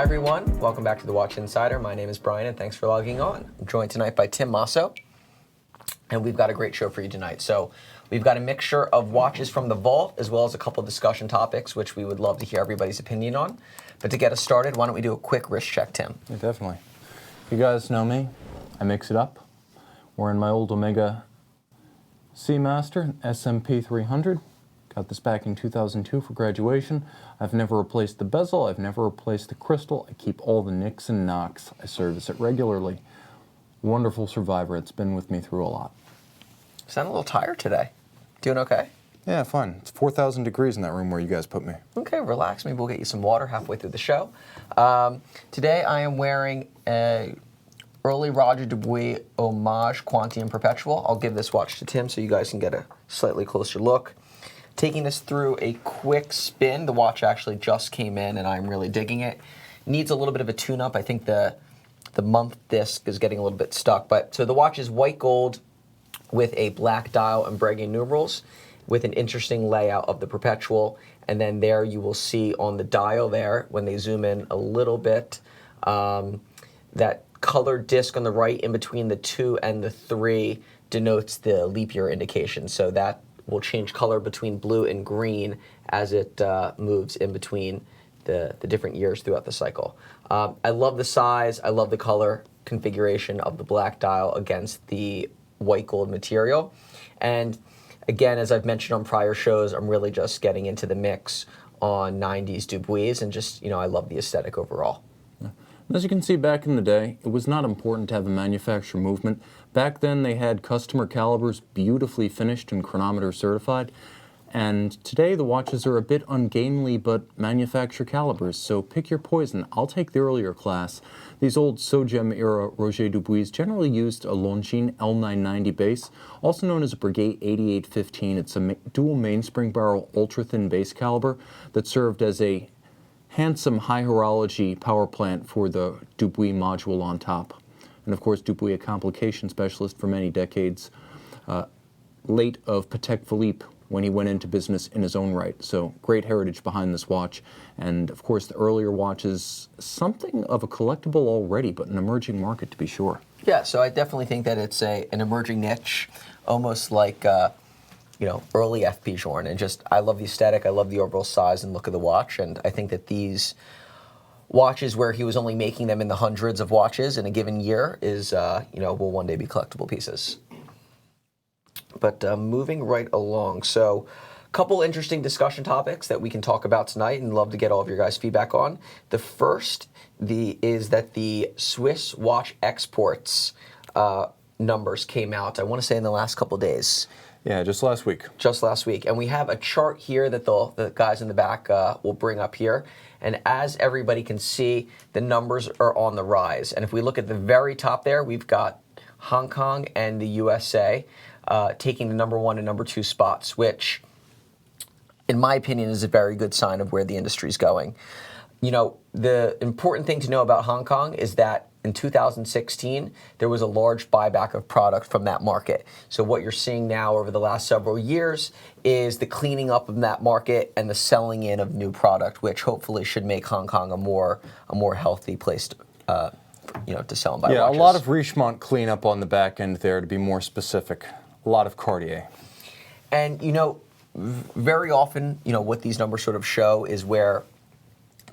everyone. Welcome back to the Watch Insider. My name is Brian, and thanks for logging on. I'm joined tonight by Tim Masso, and we've got a great show for you tonight. So we've got a mixture of watches from the vault, as well as a couple of discussion topics, which we would love to hear everybody's opinion on. But to get us started, why don't we do a quick wrist check, Tim? Yeah, definitely. You guys know me. I mix it up. Wearing my old Omega Seamaster SMP 300. Got this back in 2002 for graduation. I've never replaced the bezel. I've never replaced the crystal. I keep all the nicks and knocks. I service it regularly. Wonderful survivor. It's been with me through a lot. Sound a little tired today. Doing okay? Yeah, fine. It's 4,000 degrees in that room where you guys put me. Okay, relax. Maybe we'll get you some water halfway through the show. Today I am wearing a early Roger Dubuis homage Quantium Perpetual. I'll give this watch to Tim so you guys can get a slightly closer look. Taking this through a quick spin. The watch actually just came in and I'm really digging it. Needs a little bit of a tune-up. I think the month disc is getting a little bit stuck. So the watch is white gold with a black dial and Breguet numerals with an interesting layout of the perpetual. And then there you will see on the dial there, when they zoom in a little bit, that colored disc on the right in between the 2 and the 3 denotes the leap year indication. So that will change color between blue and green as it moves in between the different years throughout the cycle. I love the size, I love the color configuration of the black dial against the white gold material. And again, as I've mentioned on prior shows, I'm really just getting into the mix on 90s Dubuis and just, I love the aesthetic overall. As you can see, back in the day, it was not important to have a manufacturer movement. Back then, they had customer calibers beautifully finished and chronometer certified. And today, the watches are a bit ungainly, but manufacturer calibers. So pick your poison. I'll take the earlier class. These old Sogem-era Roger Dubuis generally used a Longines L990 base, also known as a Breguet 8815. It's a dual mainspring barrel ultra-thin base caliber that served as a handsome high horology power plant for the Dubuis module on top. And of course, Dubuis, a complication specialist for many decades, late of Patek Philippe when he went into business in his own right. So great heritage behind this watch. And of course, the earlier watch is something of a collectible already, but an emerging market to be sure. Yeah, so I definitely think that it's an emerging niche, almost like early FP Journe, and just I love the aesthetic, I love the overall size and look of the watch, and I think that these watches where he was only making them in the hundreds of watches in a given year is will one day be collectible pieces. But moving right along, so a couple interesting discussion topics that we can talk about tonight and love to get all of your guys' feedback on. The first is that the Swiss watch exports numbers came out, I want to say in the last couple days. Yeah, just last week. Just last week. And we have a chart here that the guys in the back will bring up here. And as everybody can see, the numbers are on the rise. And if we look at the very top there, we've got Hong Kong and the USA taking the number 1 and number 2 spots, which, in my opinion, is a very good sign of where the industry's going. The important thing to know about Hong Kong is that in 2016, there was a large buyback of product from that market. So what you're seeing now over the last several years is the cleaning up of that market and the selling in of new product, which hopefully should make Hong Kong a more healthy place to sell and buy watches. Yeah, a lot of Richemont cleanup on the back end there, to be more specific. A lot of Cartier. And very often, what these numbers sort of show is where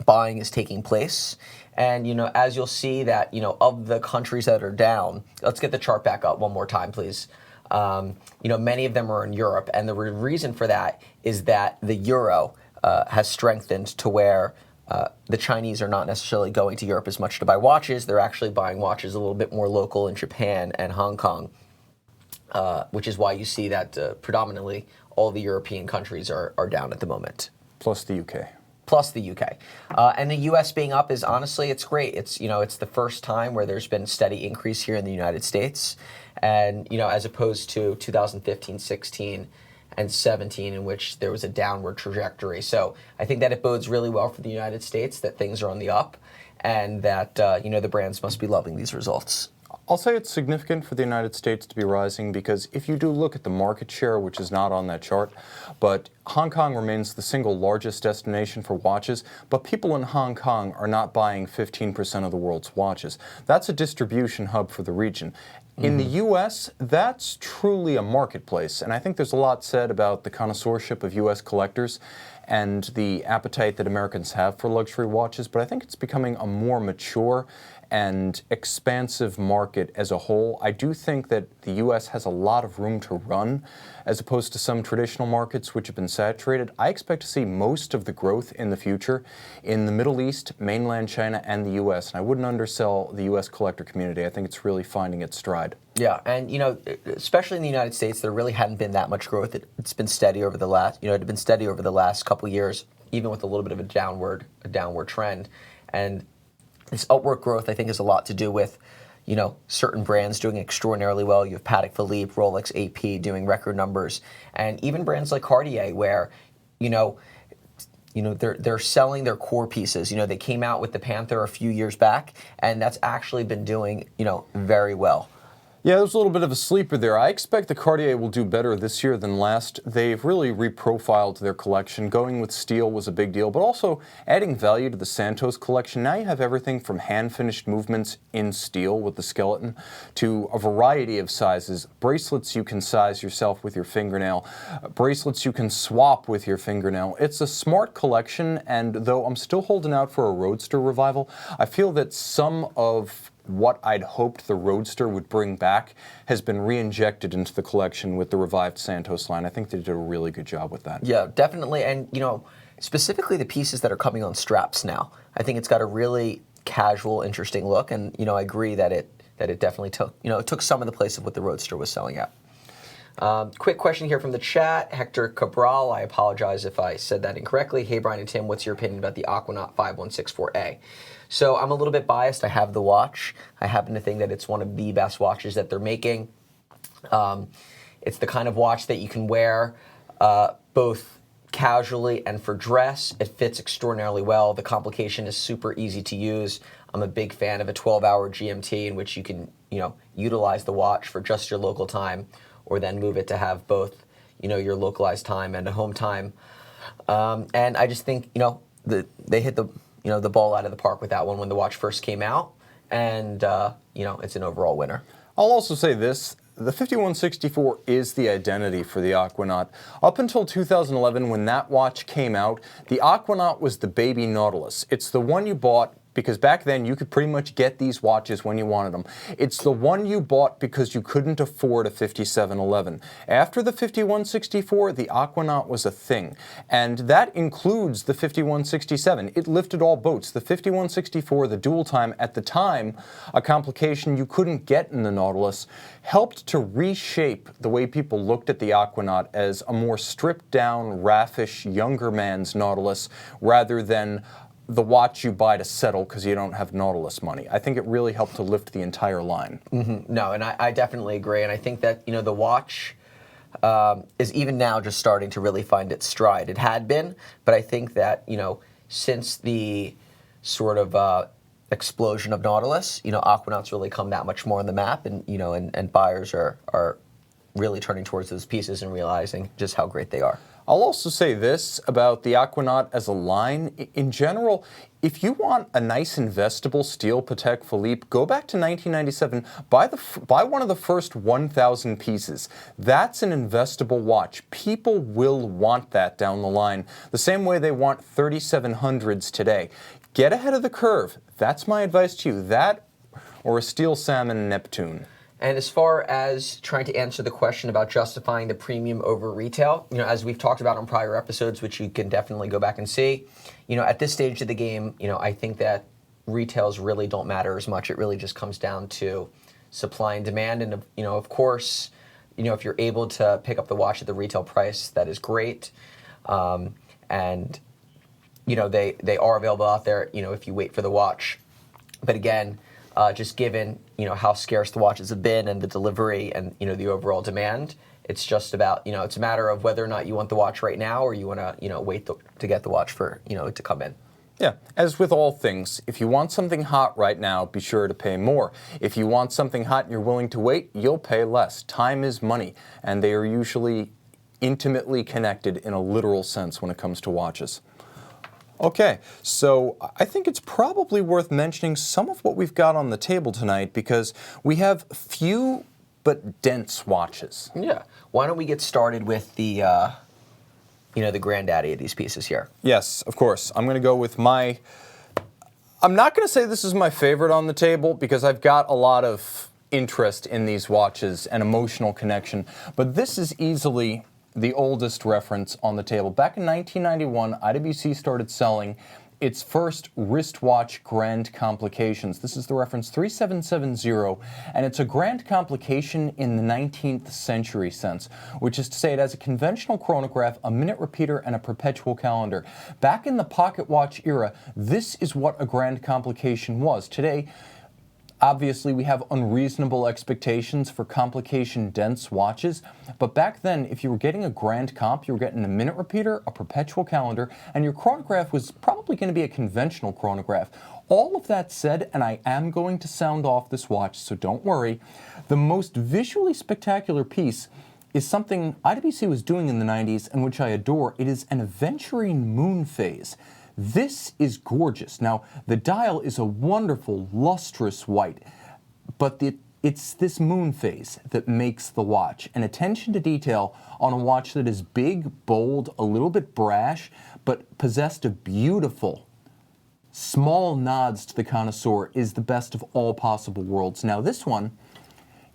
buying is taking place. And, as you'll see that, of the countries that are down, let's get the chart back up one more time, please. Many of them are in Europe. And the reason for that is that the euro has strengthened to where the Chinese are not necessarily going to Europe as much to buy watches. They're actually buying watches a little bit more local in Japan and Hong Kong, which is why you see that predominantly all the European countries are down at the moment. Plus the UK. Plus the UK. And the US being up is honestly, it's great. It's the first time where there's been a steady increase here in the United States. And, as opposed to 2015, 16, and 17, in which there was a downward trajectory. So I think that it bodes really well for the United States that things are on the up and that, the brands must be loving these results. I'll say it's significant for the United States to be rising because if you do look at the market share, which is not on that chart, but Hong Kong remains the single largest destination for watches, but people in Hong Kong are not buying 15% of the world's watches. That's a distribution hub for the region. In the U.S., that's truly a marketplace, and I think there's a lot said about the connoisseurship of U.S. collectors and the appetite that Americans have for luxury watches, but I think it's becoming a more mature and expansive market as a whole. I do think that the U.S. has a lot of room to run as opposed to some traditional markets which have been saturated. I expect to see most of the growth in the future in the Middle East, mainland China, and the U.S. And I wouldn't undersell the U.S. collector community. I think it's really finding its stride. Yeah, and especially in the United States, there really hadn't been that much growth. It's been steady over the last, it had been steady over the last couple years, even with a little bit of a downward trend. And this upward growth, I think, has a lot to do with, certain brands doing extraordinarily well. You have Patek Philippe, Rolex, AP doing record numbers, and even brands like Cartier, where, they're selling their core pieces. They came out with the Panther a few years back, and that's actually been doing, very well. Yeah, there's a little bit of a sleeper there. I expect the Cartier will do better this year than last. They've really reprofiled their collection. Going with steel was a big deal, but also adding value to the Santos collection. Now you have everything from hand-finished movements in steel with the skeleton to a variety of sizes. Bracelets you can size yourself with your fingernail. Bracelets you can swap with your fingernail. It's a smart collection, and though I'm still holding out for a Roadster revival, I feel that some of what I'd hoped the Roadster would bring back has been re-injected into the collection with the revived Santos line. I think they did a really good job with that. Yeah, definitely. And, specifically the pieces that are coming on straps now. I think it's got a really casual, interesting look. And, I agree that it definitely took, it took some of the place of what the Roadster was selling at. Quick question here from the chat. Hector Cabral, I apologize if I said that incorrectly. Hey, Brian and Tim, what's your opinion about the Aquanaut 5164A? So I'm a little bit biased. I have the watch. I happen to think that it's one of the best watches that they're making. It's the kind of watch that you can wear both casually and for dress. It fits extraordinarily well. The complication is super easy to use. I'm a big fan of a 12-hour GMT in which you can, utilize the watch for just your local time, or then move it to have both, your localized time and a home time. And I just think, they hit the ball out of the park with that one when the watch first came out, and it's an overall winner. I'll also say this. The 5164 is the identity for the Aquanaut. Up until 2011, when that watch came out, the Aquanaut was the baby Nautilus. It's the one you bought because back then you could pretty much get these watches when you wanted them. It's the one you bought because you couldn't afford a 5711. After the 5164, the Aquanaut was a thing, and that includes the 5167. It lifted all boats. The 5164, the dual time, at the time, a complication you couldn't get in the Nautilus, helped to reshape the way people looked at the Aquanaut as a more stripped down, raffish, younger man's Nautilus, rather than the watch you buy to settle because you don't have Nautilus money. I think it really helped to lift the entire line. Mm-hmm. No, and I definitely agree. And I think that, the watch is even now just starting to really find its stride. It had been, but I think that, since the sort of explosion of Nautilus, Aquanaut's really come that much more on the map, and, and buyers are really turning towards those pieces and realizing just how great they are. I'll also say this about the Aquanaut as a line. In general, if you want a nice investable steel Patek Philippe, go back to 1997, buy one of the first 1,000 pieces. That's an investable watch. People will want that down the line, the same way they want 3700s today. Get ahead of the curve. That's my advice to you. That or a steel salmon Neptune. And as far as trying to answer the question about justifying the premium over retail, as we've talked about on prior episodes, which you can definitely go back and see, at this stage of the game, I think that retails really don't matter as much. It really just comes down to supply and demand. And, of course, if you're able to pick up the watch at the retail price, that is great. And, they are available out there, if you wait for the watch. But again, just given how scarce the watches have been and the delivery and the overall demand, it's just about it's a matter of whether or not you want the watch right now or you want to wait to get the watch for it to come in. Yeah, as with all things, if you want something hot right now, be sure to pay more. If you want something hot and you're willing to wait, you'll pay less. Time is money, and they are usually intimately connected in a literal sense when it comes to watches. Okay, so I think it's probably worth mentioning some of what we've got on the table tonight because we have few but dense watches. Yeah. Why don't we get started with the the granddaddy of these pieces here? Yes, of course. I'm going to go with my... I'm not going to say this is my favorite on the table because I've got a lot of interest in these watches and emotional connection, but this is easily the oldest reference on the table. Back in 1991, IWC started selling its first wristwatch grand complications. This is the reference 3770, and it's a grand complication in the 19th century sense, which is to say it has a conventional chronograph, a minute repeater, and a perpetual calendar. Back in the pocket watch era, this is what a grand complication was. Today, obviously, we have unreasonable expectations for complication-dense watches, but back then, if you were getting a grand comp, you were getting a minute repeater, a perpetual calendar, and your chronograph was probably going to be a conventional chronograph. All of that said, and I am going to sound off this watch, so don't worry, the most visually spectacular piece is something IWC was doing in the 90s and which I adore. It is an aventurine moon phase. This is gorgeous. Now, the dial is a wonderful, lustrous white, but it's this moon phase that makes the watch. And attention to detail on a watch that is big, bold, a little bit brash, but possessed of beautiful, small nods to the connoisseur is the best of all possible worlds. Now, this one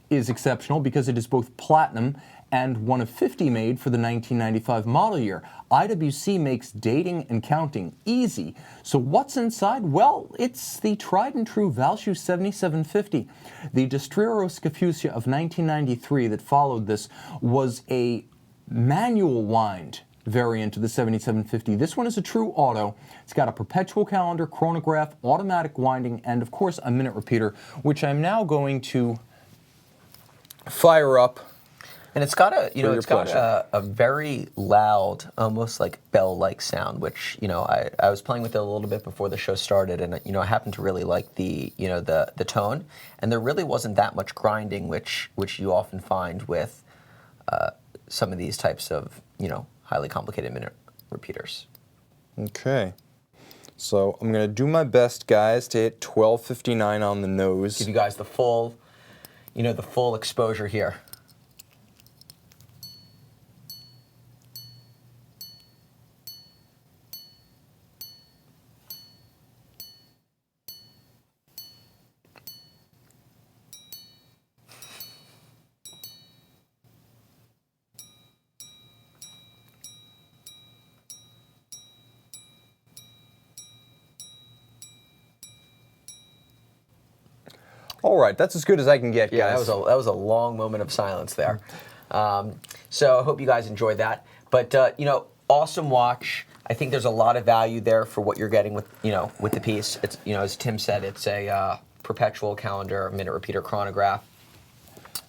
is exceptional because it is both platinum and one of 50 made for the 1995 model year. IWC makes dating and counting easy. So what's inside? Well, it's the tried and true Valshoe 7750. The Destriero Scafusia of 1993 that followed this was a manual wind variant of the 7750. This one is a true auto. It's got a perpetual calendar, chronograph, automatic winding, and of course a minute repeater, which I'm now going to fire up. And it's got a very loud, almost like bell-like sound, which, I was playing with it a little bit before the show started, and, I happened to really like the tone, and there really wasn't that much grinding, which you often find with some of these types of, highly complicated minute repeaters. Okay. So I'm going to do my best, guys, to hit 1259 on the nose. Give you guys the full exposure here. All right, that's as good as I can get, guys. Yeah, that was a long moment of silence there. So I hope you guys enjoyed that. But awesome watch. I think there's a lot of value there for what you're getting with the piece. It's as Tim said, it's a perpetual calendar, minute repeater chronograph,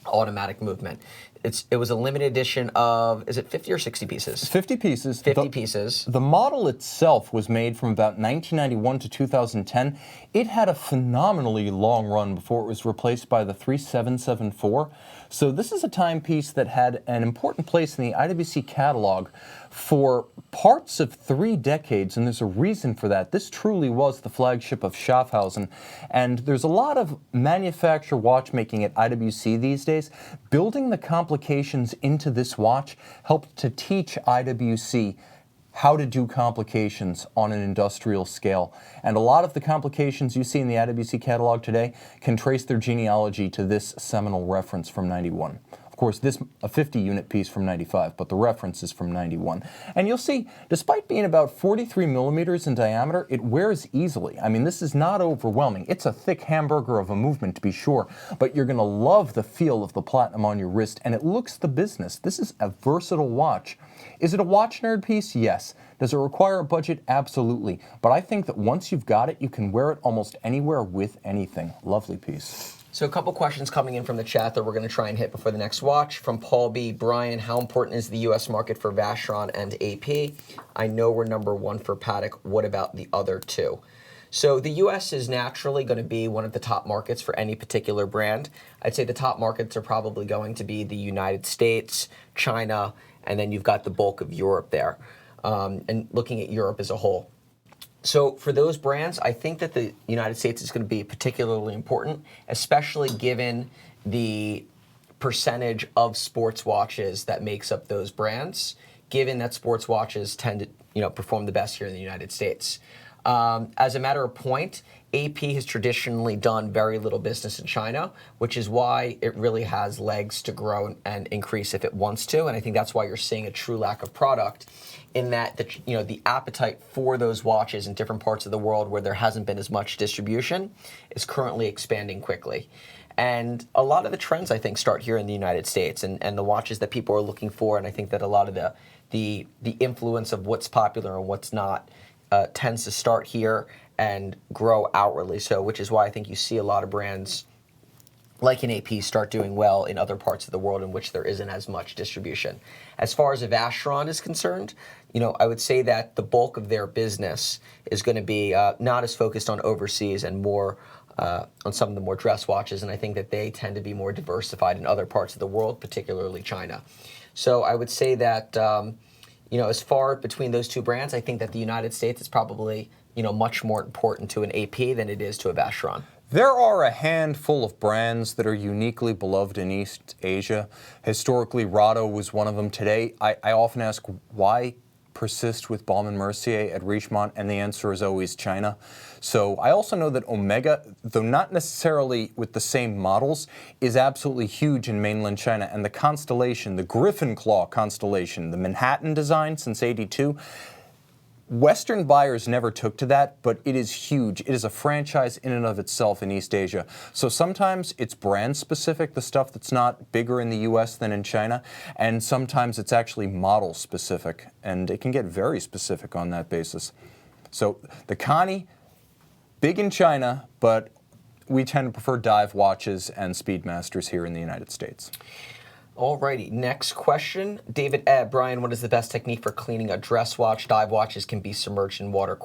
automatic movement. It was a limited edition of, is it 50 or 60 pieces? 50 pieces. 50 pieces. The model itself was made from about 1991 to 2010. It had a phenomenally long run before it was replaced by the 3774. So this is a timepiece that had an important place in the IWC catalog for parts of 3 decades, and there's a reason for that. This truly was the flagship of Schaffhausen, and there's a lot of manufacturer watchmaking at IWC these days. Building the complications into this watch helped to teach IWC how to do complications on an industrial scale. And a lot of the complications you see in the IWC catalog today can trace their genealogy to this seminal reference from 91. Of course, this a 50-unit piece from 95, but the reference is from 91. And you'll see, despite being about 43 millimeters in diameter, it wears easily. I mean, this is not overwhelming. It's a thick hamburger of a movement, to be sure, but you're going to love the feel of the platinum on your wrist, and it looks the business. This is a versatile watch. Is it a watch nerd piece? Yes. Does it require a budget? Absolutely. But I think that once you've got it, you can wear it almost anywhere with anything. Lovely piece. So a couple questions coming in from the chat that we're going to try and hit before the next watch. From Paul B. Brian, how important is the U.S. market for Vacheron and AP? I know we're number one for Patek. What about the other two? So the U.S. is naturally going to be one of the top markets for any particular brand. I'd say the top markets are probably going to be the United States, China, and then you've got the bulk of Europe there, and looking at Europe as a whole. So for those brands, I think that the United States is going to be particularly important, especially given the percentage of sports watches that makes up those brands, given that sports watches tend to perform the best here in the United States. As a matter of point, AP has traditionally done very little business in China, which is why it really has legs to grow and increase if it wants to. And I think that's why you're seeing a true lack of product in that the appetite for those watches in different parts of the world where there hasn't been as much distribution is currently expanding quickly. And a lot of the trends, I think, start here in the United States and the watches that people are looking for. And I think that a lot of the influence of what's popular and what's not tends to start here and grow outwardly. So, which is why I think you see a lot of brands like an AP start doing well in other parts of the world in which there isn't as much distribution. As far as a Vacheron is concerned, I would say that the bulk of their business is going to be not as focused on overseas and more on some of the more dress watches, and I think that they tend to be more diversified in other parts of the world, particularly China. So I would say that as far between those two brands, I think that the United States is probably much more important to an AP than it is to a Vacheron. There are a handful of brands that are uniquely beloved in East Asia. Historically, Rado was one of them. Today, I often ask why persist with Baume & Mercier at Richemont, and the answer is always China. So I also know that Omega, though not necessarily with the same models, is absolutely huge in mainland China. And the Constellation, the Griffin Claw Constellation, the Manhattan design since '82, Western buyers never took to that, but it is huge. It is a franchise in and of itself in East Asia. So sometimes it's brand specific, the stuff that's not bigger in the US than in China, and sometimes it's actually model specific, and it can get very specific on that basis. So the Connie, big in China, but we tend to prefer dive watches and Speedmasters here in the United States. Alrighty, next question. David Brian, what is the best technique for cleaning a dress watch? Dive watches can be submerged in water, ?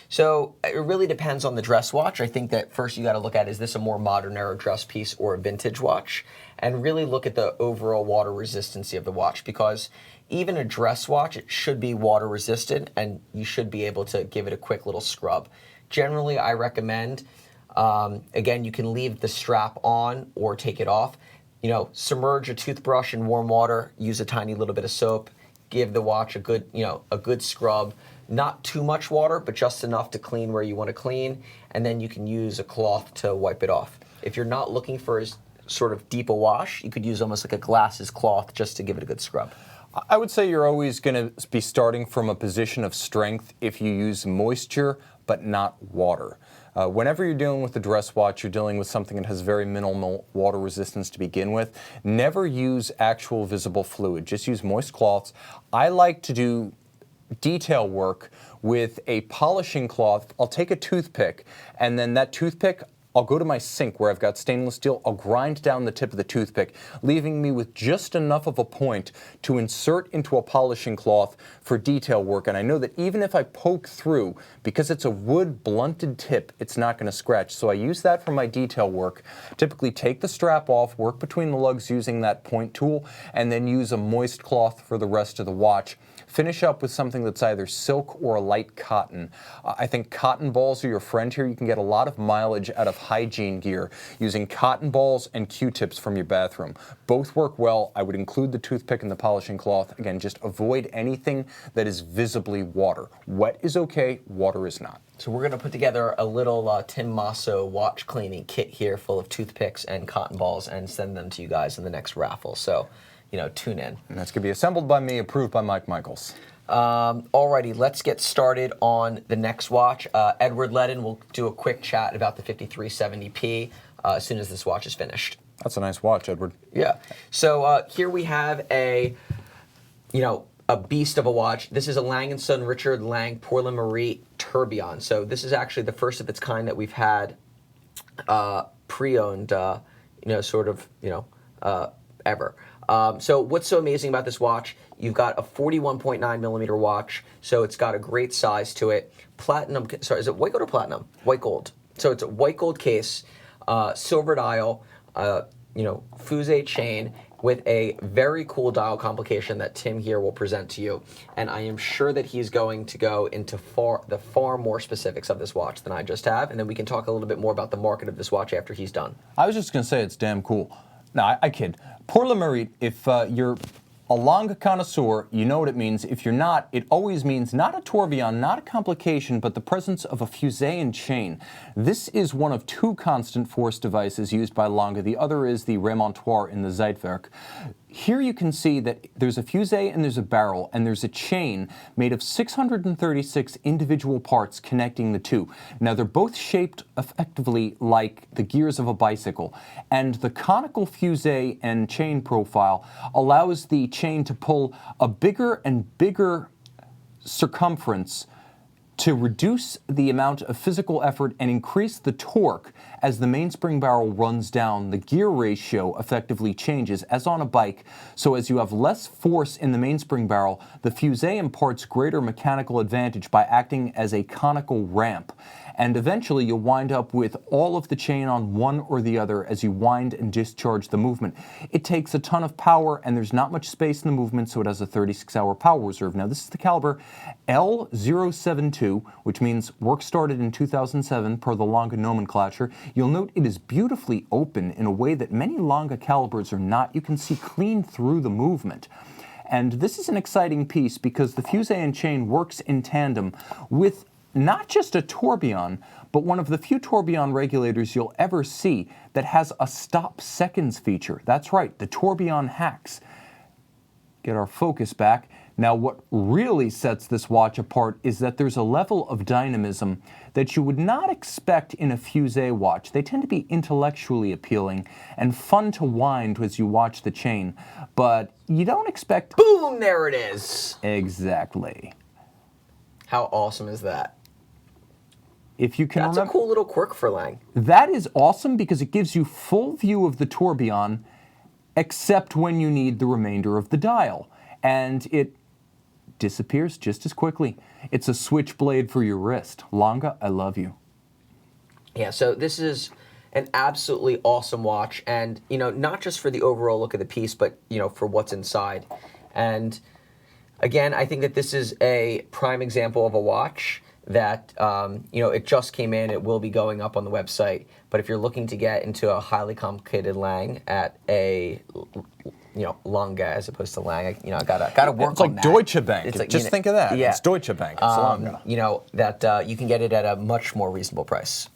So it really depends on the dress watch. I think that first you got to look at, is this a more modern era dress piece or a vintage watch? And really look at the overall water resistancy of the watch, because even a dress watch, it should be water resistant and you should be able to give it a quick little scrub. Generally, I recommend, again, you can leave the strap on or take it off. Submerge a toothbrush in warm water, use a tiny little bit of soap, give the watch a good scrub. Not too much water, but just enough to clean where you want to clean, and then you can use a cloth to wipe it off. If you're not looking for as sort of deep a wash, you could use almost like a glasses cloth just to give it a good scrub. I would say you're always going to be starting from a position of strength if you use moisture, but not water. Whenever you're dealing with a dress watch, you're dealing with something that has very minimal water resistance to begin with. Never use actual visible fluid. Just use moist cloths. I like to do detail work with a polishing cloth. I'll take a toothpick, and then that toothpick, I'll go to my sink where I've got stainless steel, I'll grind down the tip of the toothpick, leaving me with just enough of a point to insert into a polishing cloth for detail work. And I know that even if I poke through, because it's a wood blunted tip, it's not going to scratch. So I use that for my detail work. Typically take the strap off, work between the lugs using that point tool, and then use a moist cloth for the rest of the watch. Finish up with something that's either silk or a light cotton. I think cotton balls are your friend here. You can get a lot of mileage out of hygiene gear using cotton balls and Q-tips from your bathroom. Both work well. I would include the toothpick and the polishing cloth. Again, just avoid anything that is visibly water. Wet is okay, water is not. So we're going to put together a little Tim Masso watch cleaning kit here full of toothpicks and cotton balls and send them to you guys in the next raffle. So tune in. And that's going to be assembled by me, approved by Mike Michaels. Alrighty, let's get started on the next watch. Edward Ledden will do a quick chat about the 5370P as soon as this watch is finished. That's a nice watch, Edward. Yeah. So here we have a beast of a watch. This is a Lange and Sohne Richard Lange Pour La Marie Tourbillon. So this is actually the first of its kind that we've had pre-owned, ever. So what's so amazing about this watch? You've got a 41.9 millimeter watch, so it's got a great size to it. Platinum, sorry, is it white gold or platinum? White gold. So it's a white gold case, silver dial, fusee chain with a very cool dial complication that Tim here will present to you. And I am sure that he's going to go into far more specifics of this watch than I just have, and then we can talk a little bit more about the market of this watch after he's done. I was just going to say it's damn cool. No, I kid. Pour le mérite, if you're a Lange connoisseur, you know what it means. If you're not, it always means not a tourbillon, not a complication, but the presence of a fusee and chain. This is one of two constant force devices used by Lange. The other is the remontoir in the Zeitwerk. Here you can see that there's a fusee and there's a barrel, and there's a chain made of 636 individual parts connecting the two. Now they're both shaped effectively like the gears of a bicycle, and the conical fusee and chain profile allows the chain to pull a bigger and bigger circumference to reduce the amount of physical effort and increase the torque as the mainspring barrel runs down. The gear ratio effectively changes, as on a bike, so as you have less force in the mainspring barrel, the fusee imparts greater mechanical advantage by acting as a conical ramp. And eventually you'll wind up with all of the chain on one or the other as you wind and discharge the movement. It takes a ton of power, and there's not much space in the movement, so it has a 36-hour power reserve. Now this is the caliber L072, which means work started in 2007 per the Lange nomenclature. You'll note it is beautifully open in a way that many Lange calibers are not. You can see clean through the movement. And this is an exciting piece because the fusee and chain works in tandem with not just a tourbillon, but one of the few tourbillon regulators you'll ever see that has a stop seconds feature. That's right, the tourbillon hacks. Get our focus back. Now what really sets this watch apart is that there's a level of dynamism that you would not expect in a fusee watch. They tend to be intellectually appealing and fun to wind as you watch the chain, but you don't expect... Boom, there it is. Exactly. How awesome is that? If you can That's a cool little quirk for Lange. That is awesome because it gives you full view of the tourbillon, except when you need the remainder of the dial. And it disappears just as quickly. It's a switchblade for your wrist. Lange, I love you. Yeah, so this is an absolutely awesome watch, and not just for the overall look of the piece, but for what's inside. And again, I think that this is a prime example of a watch that it just came in. It will be going up on the website. But if you're looking to get into a highly complicated Lange at a Lange as opposed to Lange, gotta work it's on like that. Deutsche Bank. It's like, just think of that. Yeah. It's Deutsche Bank. It's Lange. That you can get it at a much more reasonable price.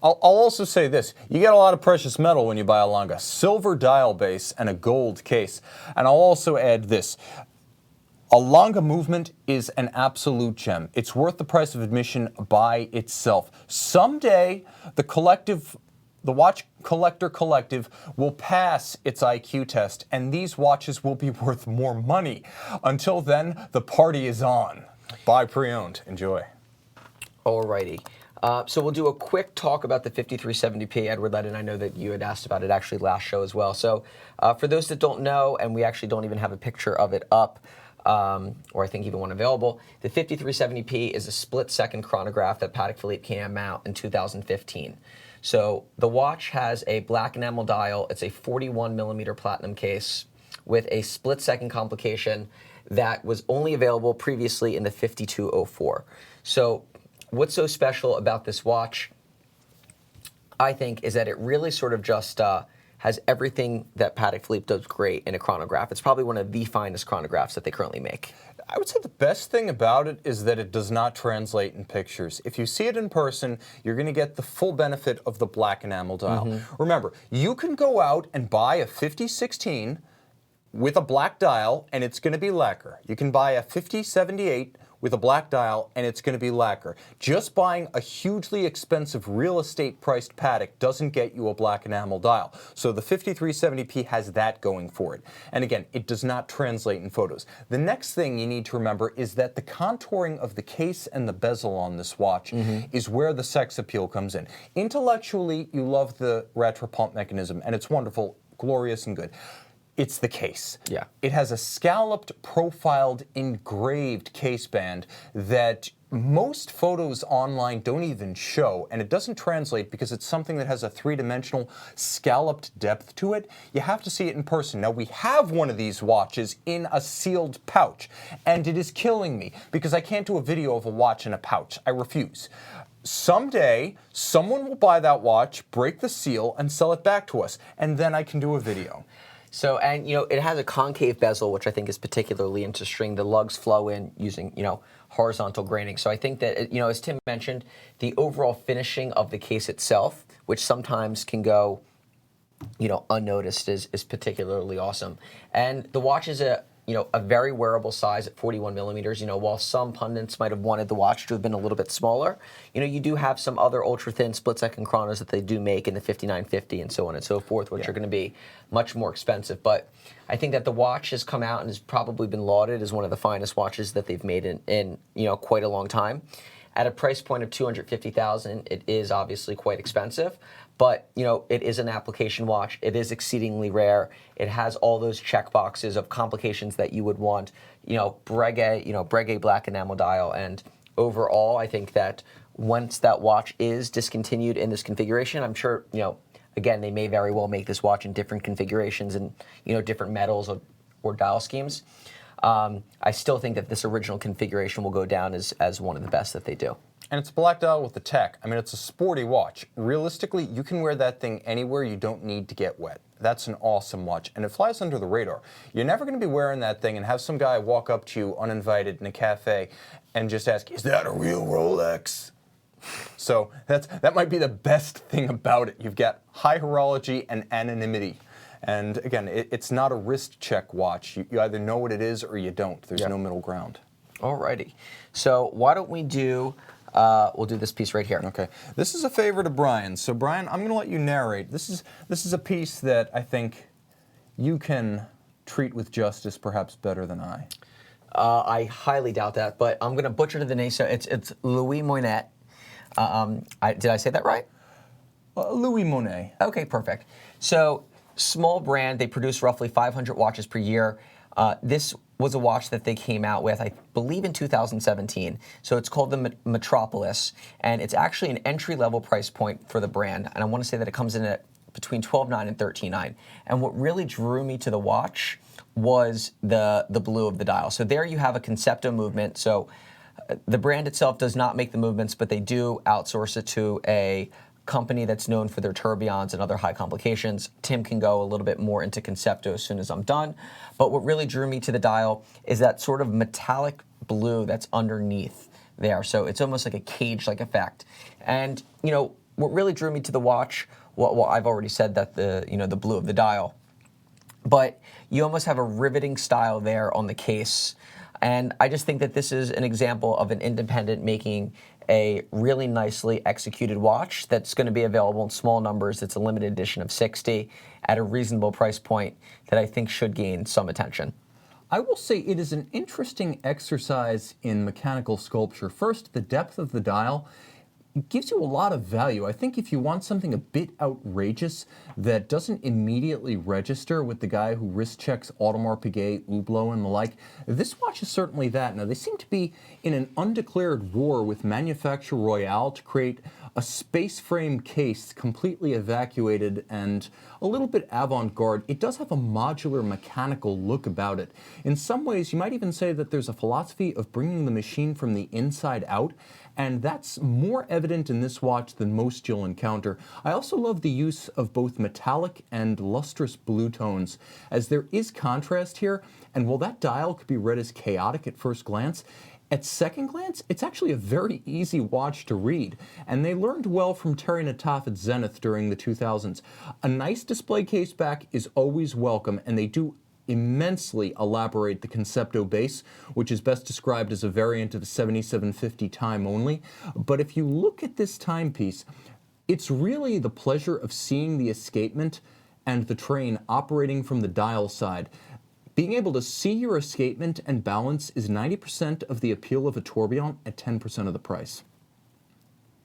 I'll also say this. You get a lot of precious metal when you buy a Lange. Silver dial base and a gold case. And I'll also add this. A Lange movement is an absolute gem. It's worth the price of admission by itself. Someday, the watch collector collective will pass its IQ test, and these watches will be worth more money. Until then, the party is on. Buy pre-owned. Enjoy. Alrighty. So we'll do a quick talk about the 5370p, Edward Ledden. I know that you had asked about it actually last show as well. So for those that don't know, and we actually don't even have a picture of it up, or I think even one available, the 5370p is a split-second chronograph that Patek Philippe came out in 2015. So the watch has a black enamel dial. It's a 41 millimeter platinum case with a split-second complication that was only available previously in the 5204. So what's so special about this watch, I think, is that it really sort of just has everything that Patek Philippe does great in a chronograph. It's probably one of the finest chronographs that they currently make. I would say the best thing about it is that it does not translate in pictures. If you see it in person, you're going to get the full benefit of the black enamel dial. Remember, you can go out and buy a 5016 with a black dial, and it's going to be lacquer. You can buy a 5078 with a black dial, and it's going to be lacquer. Just buying a hugely expensive real estate priced Patek doesn't get you a black enamel dial. So the 5370p has that going for it. And again, it does not translate in photos. The next thing you need to remember is that the contouring of the case and the bezel on this watch is where the sex appeal comes in. Intellectually, you love the retro pump mechanism, and it's wonderful, glorious, and good. It's the case. Yeah. It has a scalloped, profiled, engraved case band that most photos online don't even show, and it doesn't translate because it's something that has a three-dimensional scalloped depth to it. You have to see it in person. Now, we have one of these watches in a sealed pouch, and it is killing me because I can't do a video of a watch in a pouch. I refuse. Someday, someone will buy that watch, break the seal, and sell it back to us, and then I can do a video. So, and it has a concave bezel, which I think is particularly interesting. The lugs flow in using, horizontal graining. So I think that, as Tim mentioned, the overall finishing of the case itself, which sometimes can go, unnoticed, is particularly awesome. And the watch is a very wearable size at 41 millimeters. While some pundits might have wanted the watch to have been a little bit smaller, you do have some other ultra-thin split-second chronos that they do make in the 5950 and so on and so forth, which are going to be much more expensive. But I think that the watch has come out and has probably been lauded as one of the finest watches that they've made in quite a long time. At a price point of $250,000, it is obviously quite expensive, but it is an application watch. It is exceedingly rare. It has all those check boxes of complications that you would want. Breguet black enamel dial, and overall, I think that once that watch is discontinued in this configuration, I'm sure again they may very well make this watch in different configurations and different metals or dial schemes. I still think that this original configuration will go down as one of the best that they do. And it's a black dial with the tech. I mean, it's a sporty watch. Realistically, you can wear that thing anywhere. You don't need to get wet. That's an awesome watch, and it flies under the radar. You're never going to be wearing that thing and have some guy walk up to you uninvited in a cafe and just ask, "Is that a real Rolex?" So that might be the best thing about it. You've got high horology and anonymity. And again, it's not a wrist check watch. You either know what it is or you don't. There's no middle ground. Alrighty. So why don't we do, we'll do this piece right here. Okay. This is a favorite of Brian's. So Brian, I'm going to let you narrate. This is a piece that I think you can treat with justice perhaps better than I. I highly doubt that, but I'm going to butcher the name. So it's Louis Moinet. Did I say that right? Louis Monet. Okay, perfect. So small brand, they produce roughly 500 watches per year. This was a watch that they came out with, I believe, in 2017. So it's called the Metropolis, and it's actually an entry-level price point for the brand. And I want to say that it comes in at between $12,900 and $13,900. And what really drew me to the watch was the blue of the dial. So there you have a Concepto movement. So the brand itself does not make the movements, but they do outsource it to a company that's known for their tourbillons and other high complications. Tim can go a little bit more into Concepto as soon as I'm done. But what really drew me to the dial is that sort of metallic blue that's underneath there. So it's almost like a cage-like effect. And what really drew me to the watch, well, I've already said that the blue of the dial, but you almost have a riveting style there on the case. And I just think that this is an example of an independent making a really nicely executed watch that's going to be available in small numbers. It's a limited edition of 60 at a reasonable price point that I think should gain some attention. I will say it is an interesting exercise in mechanical sculpture. First, the depth of the dial gives you a lot of value. I think if you want something a bit outrageous that doesn't immediately register with the guy who wrist checks Audemars Piguet, Hublot, and the like, this watch is certainly that. Now, they seem to be in an undeclared war with Manufacture Royale to create a space frame case completely evacuated and a little bit avant-garde. It does have a modular mechanical look about it. In some ways, you might even say that there's a philosophy of bringing the machine from the inside out, and that's more evident in this watch than most you'll encounter. I also love the use of both metallic and lustrous blue tones, as there is contrast here, and while that dial could be read as chaotic at first glance, at second glance, it's actually a very easy watch to read, and they learned well from Terry Nataf at Zenith during the 2000s. A nice display case back is always welcome, and they do immensely elaborate the Concepto base, which is best described as a variant of the 7750 time only. But if you look at this timepiece, it's really the pleasure of seeing the escapement and the train operating from the dial side. Being able to see your escapement and balance is 90% of the appeal of a tourbillon at 10% of the price.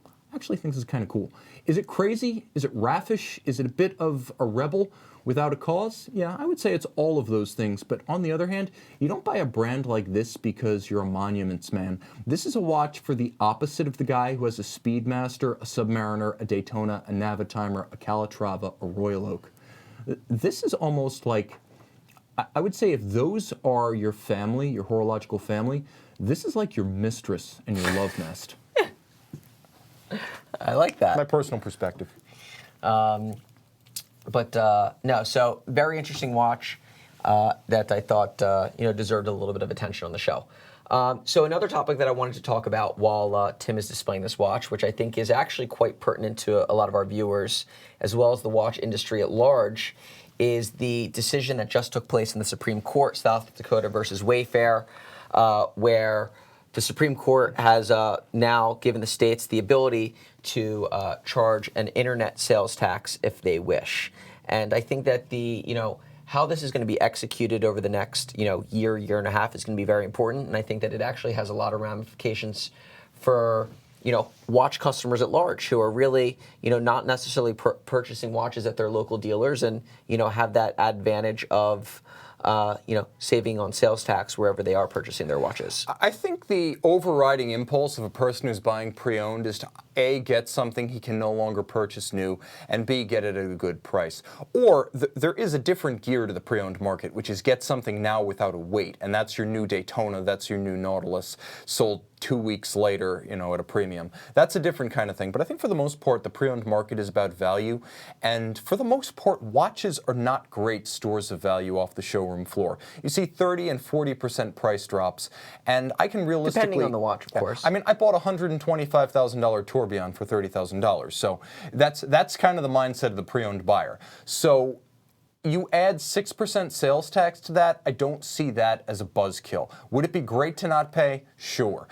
I actually think this is kind of cool. Is it crazy? Is it raffish? Is it a bit of a rebel without a cause? Yeah, I would say it's all of those things. But on the other hand, you don't buy a brand like this because you're a monuments man. This is a watch for the opposite of the guy who has a Speedmaster, a Submariner, a Daytona, a Navitimer, a Calatrava, a Royal Oak. This is almost like, I would say if those are your family, your horological family, this is like your mistress and your love nest. I like that. My personal perspective. No, so very interesting watch that I thought deserved a little bit of attention on the show. So another topic that I wanted to talk about while Tim is displaying this watch, which I think is actually quite pertinent to a lot of our viewers, as well as the watch industry at large, is the decision that just took place in the Supreme Court, South Dakota versus Wayfair, where the Supreme Court has now given the states the ability to charge an internet sales tax if they wish. And I think that how this is going to be executed over the next year and a half is going to be very important. And I think that it actually has a lot of ramifications for watch customers at large who are really not necessarily purchasing watches at their local dealers and have that advantage of saving on sales tax wherever they are purchasing their watches. I think the overriding impulse of a person who's buying pre-owned is to A, get something he can no longer purchase new, and B, get it at a good price. Or there is a different gear to the pre-owned market, which is get something now without a wait, and that's your new Daytona, that's your new Nautilus, sold 2 weeks later, at a premium. That's a different kind of thing. But I think for the most part, the pre-owned market is about value. And for the most part, watches are not great stores of value off the showroom floor. You see 30 and 40% price drops. And I can realistically... Depending on the watch, of course. I mean, I bought a $125,000 Tourbillon for $30,000. So that's kind of the mindset of the pre-owned buyer. So you add 6% sales tax to that, I don't see that as a buzzkill. Would it be great to not pay? Sure.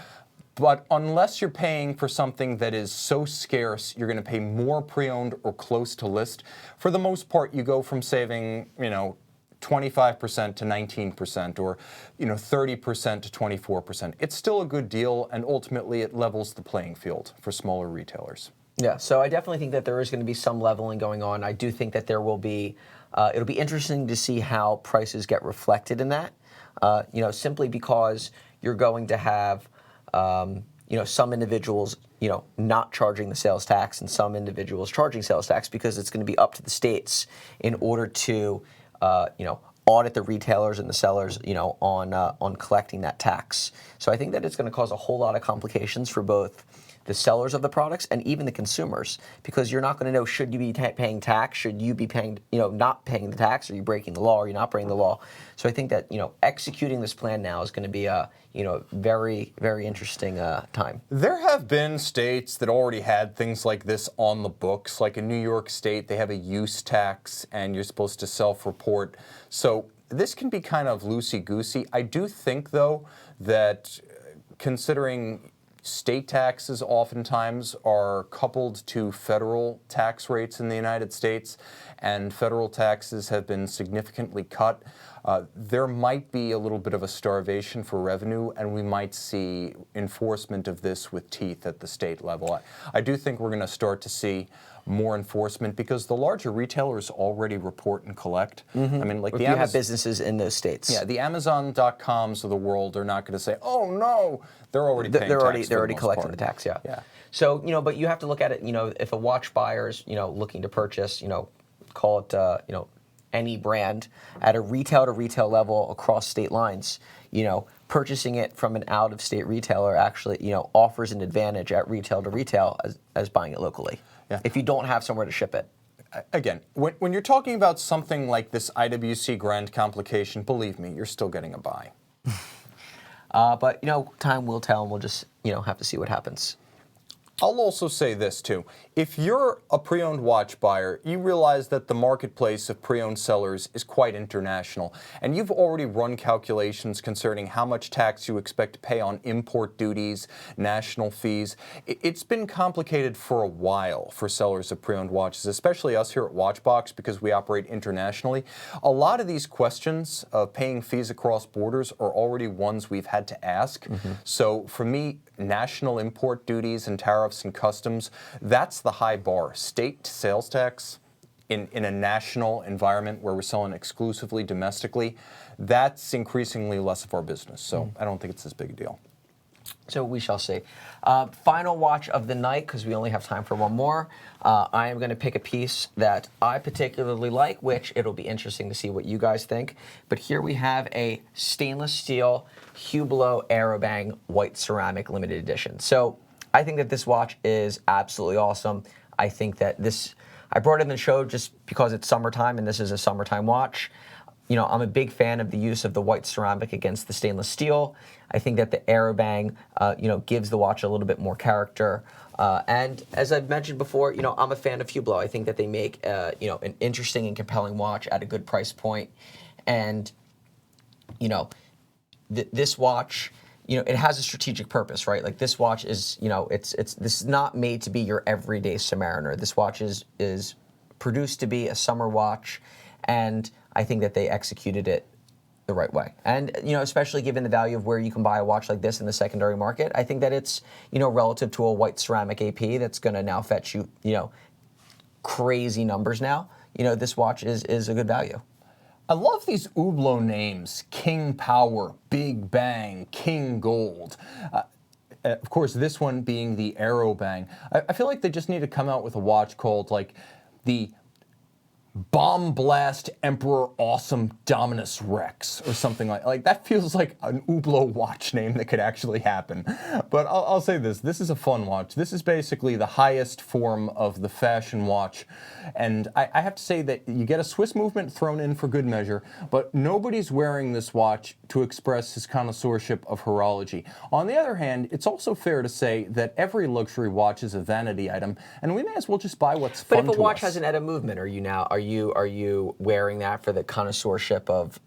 But unless you're paying for something that is so scarce, you're going to pay more pre-owned or close to list. For the most part, you go from saving, 25% to 19% or 30% to 24%. It's still a good deal, and ultimately it levels the playing field for smaller retailers. Yeah, so I definitely think that there is going to be some leveling going on. I do think that there will be, it'll be interesting to see how prices get reflected in that, simply because you're going to have some individuals, not charging the sales tax and some individuals charging sales tax because it's going to be up to the states in order to, audit the retailers and the sellers, on collecting that tax. So I think that it's going to cause a whole lot of complications for both the sellers of the products and even the consumers, because you're not going to know, should you be paying tax, should you be paying, not paying the tax, are you breaking the law, or are you not breaking the law? So I think that, executing this plan now is going to be a, very, very interesting time. There have been states that already had things like this on the books, like in New York State, they have a use tax and you're supposed to self-report. So this can be kind of loosey-goosey. I do think, though, that considering state taxes oftentimes are coupled to federal tax rates in the United States, and federal taxes have been significantly cut. There might be a little bit of a starvation for revenue, and we might see enforcement of this with teeth at the state level. I do think we're going to start to see more enforcement because the larger retailers already report and collect. Mm-hmm. I mean, like if you have businesses in those states. Yeah, the Amazon.coms of the world are not going to say, "Oh no," they're already paying tax. They're already collecting the tax. Yeah. Yeah. So but you have to look at it. If a watch buyer is looking to purchase, call it any brand at a retail to retail level across state lines, purchasing it from an out-of-state retailer actually offers an advantage at retail to retail as buying it locally. Yeah. If you don't have somewhere to ship it. Again, when you're talking about something like this IWC Grand complication, believe me, you're still getting a buy. But time will tell, and we'll just have to see what happens. I'll also say this too. If you're a pre-owned watch buyer, you realize that the marketplace of pre-owned sellers is quite international, and you've already run calculations concerning how much tax you expect to pay on import duties, national fees. It's been complicated for a while for sellers of pre-owned watches, especially us here at Watchbox because we operate internationally. A lot of these questions of paying fees across borders are already ones we've had to ask. So for me, national import duties and tariffs and customs, that's the high bar. State sales tax in a national environment where we're selling exclusively domestically, that's increasingly less of our business. So I don't think it's as big a deal. So we shall see. Final watch of the night, because we only have time for one more. I am going to pick a piece that I particularly like, which it'll be interesting to see what you guys think. But here we have a stainless steel Hublot Aerobang white ceramic limited edition. So I think that this watch is absolutely awesome. I think that I brought it in the show just because it's summertime and this is a summertime watch. You know, I'm a big fan of the use of the white ceramic against the stainless steel. I think that the Aerobang, gives the watch a little bit more character. And as I've mentioned before, I'm a fan of Hublot. I think that they make, an interesting and compelling watch at a good price point. And, this watch, it has a strategic purpose, right? Like this watch is, this is not made to be your everyday Submariner. This watch is produced to be a summer watch, and I think that they executed it the right way. And, especially given the value of where you can buy a watch like this in the secondary market, I think that it's, relative to a white ceramic AP that's going to now fetch you, crazy numbers now, this watch is a good value. I love these Hublot names: King Power, Big Bang, King Gold. Of course, this one being the Aerobang. I feel like they just need to come out with a watch called like the Bomb Blast Emperor Awesome Dominus Rex or something like that. Feels like an Hublot watch name that could actually happen. But I'll say this is a fun watch. This is basically the highest form of the fashion watch, and I have to say that you get a Swiss movement thrown in for good measure, but nobody's wearing this watch to express his connoisseurship of horology. On the other hand, it's also fair to say that every luxury watch is a vanity item, and we may as well just buy what's fun to us. But if a watch has an edda movement, are you wearing that for the connoisseurship of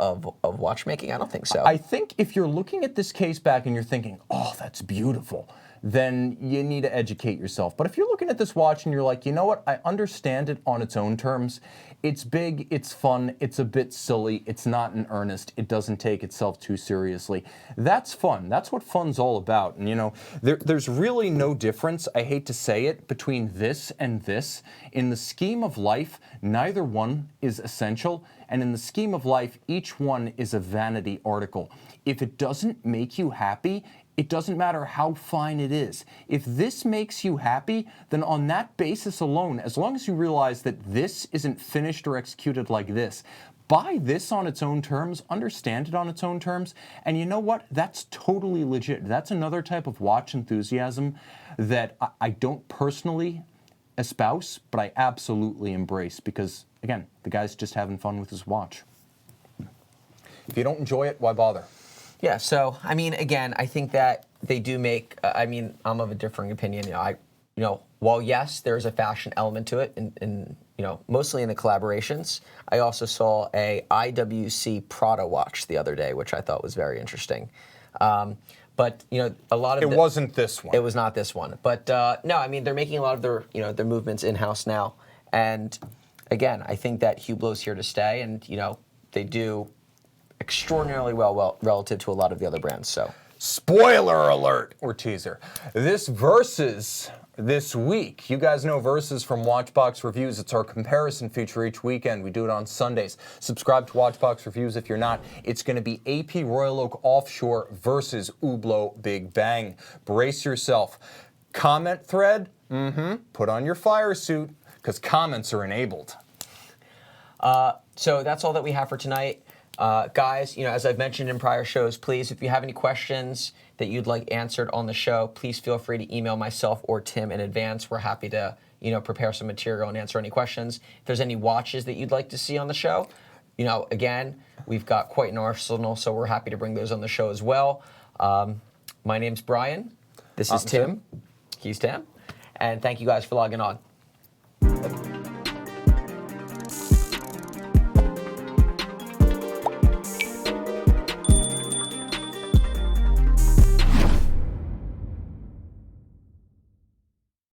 watchmaking? I don't think so. I think if you're looking at this case back and you're thinking, oh, that's beautiful, then you need to educate yourself. But if you're looking at this watch and you're like, you know what, I understand it on its own terms. It's big, it's fun, it's a bit silly, it's not in earnest, it doesn't take itself too seriously. That's fun. That's what fun's all about. And there's really no difference, I hate to say it, between this and this. In the scheme of life, neither one is essential. And in the scheme of life, each one is a vanity article. If it doesn't make you happy, it doesn't matter how fine it is. If this makes you happy, then on that basis alone, as long as you realize that this isn't finished or executed like this, buy this on its own terms, understand it on its own terms, and you know what? That's totally legit. That's another type of watch enthusiasm that I don't personally espouse, but I absolutely embrace because, again, the guy's just having fun with his watch. If you don't enjoy it, why bother? Yeah, so, again, I think that they do make, I'm of a differing opinion. While yes, there's a fashion element to it, and mostly in the collaborations, I also saw a IWC Prada watch the other day, which I thought was very interesting. But, a lot of It wasn't this one. It was not this one. But, no, they're making a lot of their, their movements in-house now. And, again, I think that Hublot's here to stay, and, they do extraordinarily well relative to a lot of the other brands. So, spoiler alert or teaser. This Versus this week. You guys know Versus from Watchbox Reviews. It's our comparison feature each weekend. We do it on Sundays. Subscribe to Watchbox Reviews if you're not. It's going to be AP Royal Oak Offshore versus Hublot Big Bang. Brace yourself. Comment thread? Put on your fire suit because comments are enabled. So that's all that we have for tonight. Guys, as I've mentioned in prior shows, please, if you have any questions that you'd like answered on the show, please feel free to email myself or Tim in advance. We're happy to, prepare some material and answer any questions. If there's any watches that you'd like to see on the show, again, we've got quite an arsenal, so we're happy to bring those on the show as well. My name's Brian. This is Tim. He's Tim. and thank you guys for logging on.